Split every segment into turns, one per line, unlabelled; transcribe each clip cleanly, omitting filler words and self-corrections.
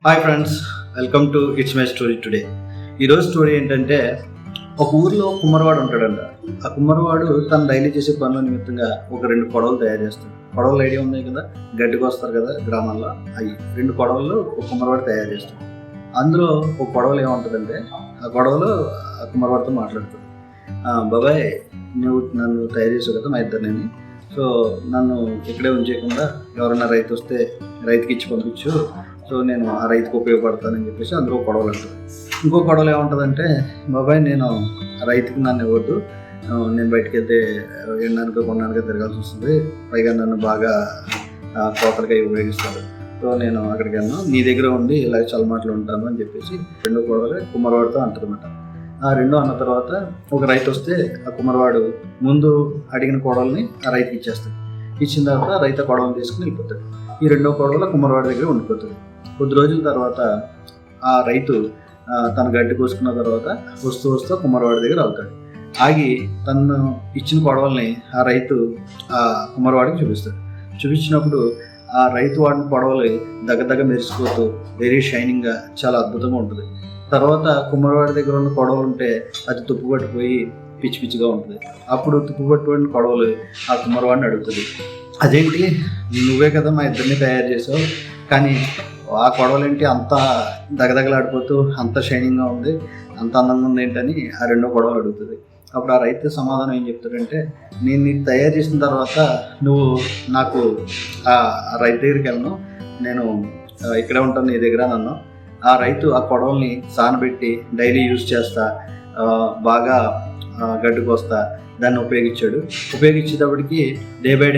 Hi friends, welcome to it's my story today. ఈరోజు story ఏంటంటే, ఒక ఊరిలో కుమ్మరివాడు ఉంటాడంట. ఆ కుమ్మరివాడు తను డైలీ చేసే పనుల నిమిత్తంగా ఒక 2 కొడవలు తయారు చేస్తాడు. కొడవలు ఐడియా ఉన్నాయి కదా, గడ్డికి వస్తారు కదా గ్రామాల్లో, అవి 2 కొడవలు ఒక కుమ్మరివాడు తయారు చేస్తాడు. అందులో ఒక కొడవలు ఏముంటుందంటే, ఆ కొడవలో ఆ కుమ్మరివాడితో మాట్లాడుతుంది. బాబాయ్, నువ్వు నన్ను తయారు చేసావు కదా మా ఇద్దరిని, సో నన్ను ఇక్కడే ఉంచేయకుండా ఎవరైనా రైతు వస్తే రైతుకి ఇచ్చి పంపించు, సో నేను ఆ రైతుకు ఉపయోగపడతానని చెప్పేసి అందులో గొడవలు అంటారు. ఇంకో గొడవలు ఏముంటుందంటే, బాబాయ్ నేను రైతుకి నన్ను ఇవ్వద్దు, నేను బయటకు వెళ్తే ఎండడానికి కొనడానికి తిరగాల్సి వస్తుంది, పైగా నన్ను బాగా కోతలకై ఉపయోగిస్తారు, సో నేను అక్కడికి వెళ్ళను, నీ దగ్గర ఉండి ఇలా చల్లమాటలు ఉంటాను అని చెప్పేసి 2 గొడవలు కుమ్మరివాడితో అంటారన్నమాట. ఆ 2 అన్న తర్వాత ఒక రైతు వస్తే ఆ కుమ్మరివాడు ముందు అడిగిన కొడవల్ని ఆ రైతుకి ఇచ్చేస్తాడు. ఇచ్చిన తర్వాత రైతు కొడవలు తీసుకుని వెళ్ళిపోతాడు. ఈ 2వ కొడవల కుమ్మరివాడి దగ్గర ఉండిపోతుంది. కొద్ది రోజుల తర్వాత ఆ రైతు తన గడ్డి కోసుకున్న తర్వాత వస్తూ కుమ్మరివాడి దగ్గర అవుతాడు. ఆగి తను ఇచ్చిన కొడవల్ని ఆ రైతు ఆ కుమ్మరివాడికి చూపిస్తాడు. చూపించినప్పుడు ఆ రైతు వాడిన కొడవలు దగ్గర మెరిసిపోతూ వెరీ షైనింగ్గా చాలా అద్భుతంగా ఉంటుంది. తర్వాత కుమ్మరివాడి దగ్గర ఉన్న కొడవలు ఉంటే అది తుప్పు పట్టిపోయి పిచ్చి పిచ్చిగా ఉంటుంది. అప్పుడు తుప్పు పట్టిపోయిన కొడవలు ఆ కుమ్మరివాడిని అడుగుతుంది, అదేంటి నువ్వే కదా మా ఇద్దరిని తయారు చేసావు, కానీ ఆ కొడవలేంటి అంత దగదగలాడిపోతూ అంత షైనింగ్గా ఉంది, అంత అందంగా ఉంది ఏంటని ఆ 2వ కొడవలు అడుగుతుంది. అప్పుడు ఆ రైతు సమాధానం ఏం చెప్తాడంటే, నేను నీకు తయారు చేసిన తర్వాత నువ్వు నాకు ఆ రైతు దగ్గరికి వెళ్ళను, నేను ఇక్కడే ఉంటాను నీ దగ్గర నన్ను. ఆ రైతు ఆ కొడవల్ని సానబెట్టి డైలీ యూజ్ చేస్తా, బాగా గడ్డికి వస్తా దాన్ని ఉపయోగించేటప్పటికి డే బై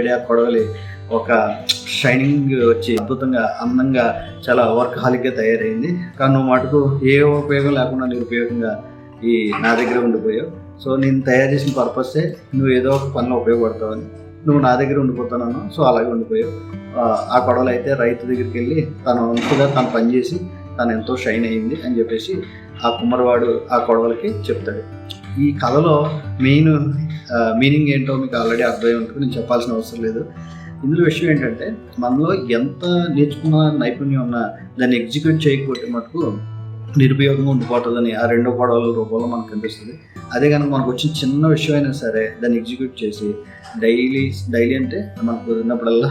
డే ఆ కొడవలి ఒక షైనింగ్ వచ్చి అద్భుతంగా అందంగా చాలా వర్క్హాలిక్గా తయారైంది. కానీ నువ్వు మటుకు ఏ ఉపయోగం లేకుండా నిరుపయోగంగా ఈ నా దగ్గర ఉండిపోయావు. సో నేను తయారు చేసిన పర్పస్సే నువ్వు ఏదో ఒక పనిలో ఉపయోగపడతావని నువ్వు నా దగ్గర ఉండిపోతానన్నా, సో అలాగే ఉండిపోయావు. ఆ కొడవలు అయితే రైతు దగ్గరికి వెళ్ళి తన వంతుగా తను పనిచేసి తను ఎంతో షైన్ అయ్యింది అని చెప్పేసి ఆ కుమ్మరివాడు ఆ కొడవలకి చెప్తాడు. ఈ కథలో మీనింగ్ ఏంటో మీకు ఆల్రెడీ అర్థమై ఉంటుంది, నేను చెప్పాల్సిన అవసరం లేదు. ఇందులో విషయం ఏంటంటే, మనలో ఎంత నేర్చుకున్న నైపుణ్యం ఉన్నా దాన్ని ఎగ్జిక్యూట్ చేయకపోతే మటుకు నిరుపయోగంగా ఉండిపోతుందని ఆ 2 గొడవల రూపంలో మనకు కనిపిస్తుంది. అదే కనుక మనకు వచ్చిన చిన్న విషయం అయినా సరే దాన్ని ఎగ్జిక్యూట్ చేసి డైలీ అంటే మనకు కుదిరినప్పుడల్లా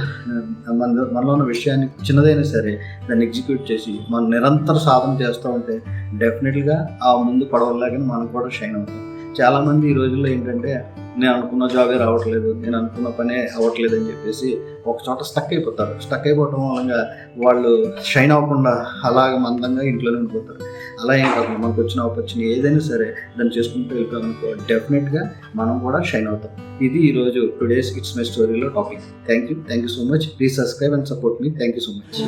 మనలో ఉన్న విషయాన్ని చిన్నదైనా సరే దాన్ని ఎగ్జిక్యూట్ చేసి మనం నిరంతర సాధన చేస్తూ ఉంటే డెఫినెట్గా ఆ ముందు పడవలాగానే మనం కూడా షైన్ అవుతాం. చాలామంది ఈ రోజుల్లో ఏంటంటే, నేను అనుకున్న జాబే రావట్లేదు, నేను అనుకున్న పనే అవ్వట్లేదు అని చెప్పేసి ఒక చోట స్టక్ అయిపోవటం వల్ల వాళ్ళు షైన్ అవ్వకుండా అలాగ మందంగా ఇంట్లోనే ఉండిపోతారు. అలా ఏం కాకుండా మనకు వచ్చిన ఆపర్చునిటీ ఏదైనా సరే దాన్ని చేసుకుంటూ వెళ్ళిపోయామనుకో డెఫినెట్గా మనం కూడా షైన్ అవుతాం. ఇది ఈరోజు టుడేస్ ఇట్స్ మై స్టోరీలో topic. Thank you so much. Please subscribe and support me. Thank you so much.